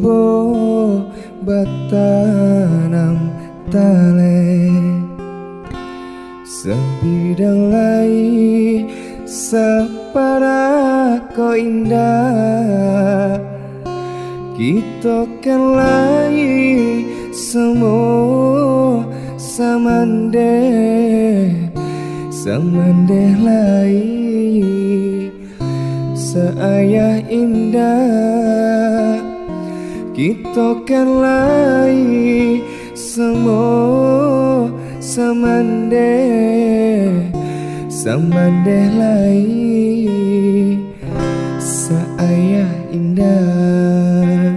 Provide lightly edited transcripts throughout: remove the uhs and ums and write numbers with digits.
Ibo batanam tale sebidang lai separa ko indah kita kan lai semua samandeh lai seayah indah kita kan lai semua samandeh lai seayah indah.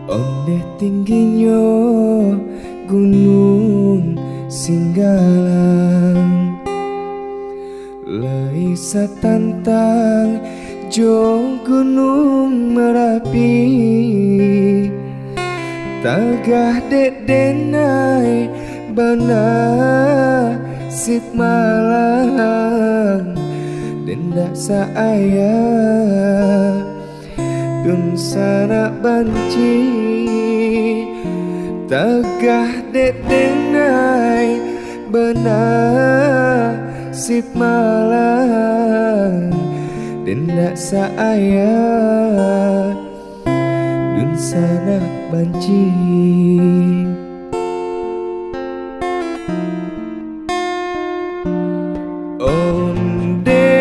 Onde tingginya gunung Singgalang lai satantang jo gunung Merapi tagah denai bana sip malang dendak saaya dun sana banci tagah denai bana sip malang dendak saaya dun sana banci. Onde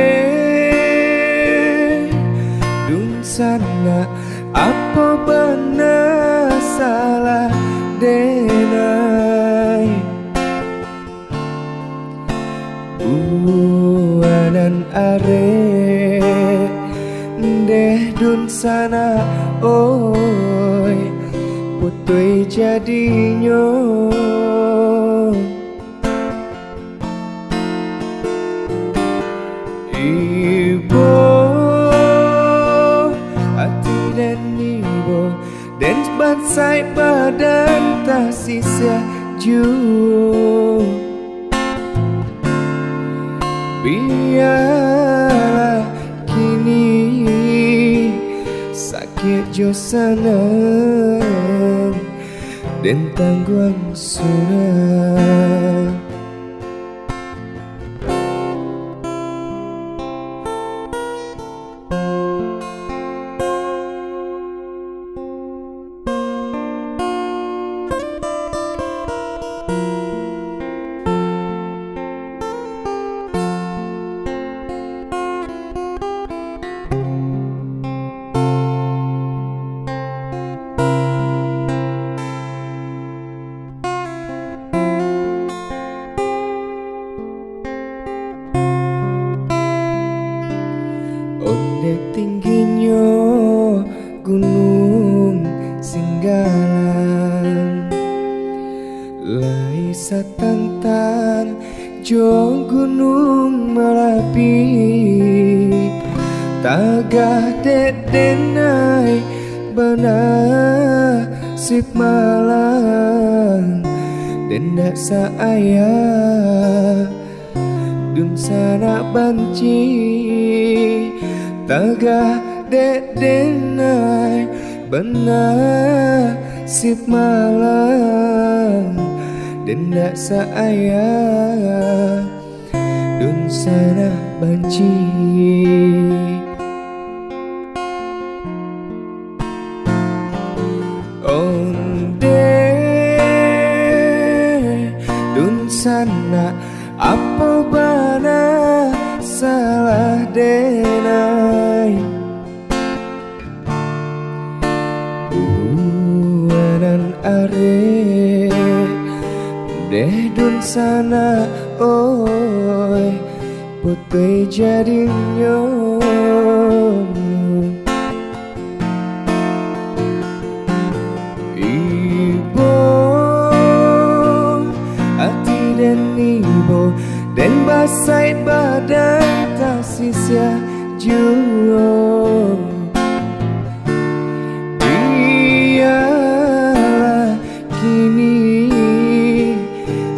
dun sana apa benar salah denai buanan are deh dun sana oi putui jadinya Ibo hati dan ibo dan bansai badan tak sisa ju biarlah kini sakit jo sanang dan tangguang surah. Onde tingginya gunung Singgalang lai satantan jo gunung Merapi tagah denai bana sip malang dendak saaya dun sana banci tagah denai benar sip malang dendak saaya dun sana banci. Onde dun sana apa bana salah denai buanan are deh dun sana oi putih jadinya Ibo hati dan ibo dan basai badan tak sisa jua biarlah kini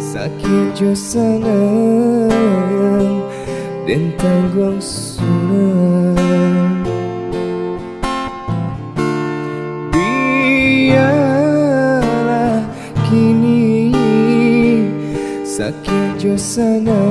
sakit jo sanang dan tangguang surah. sana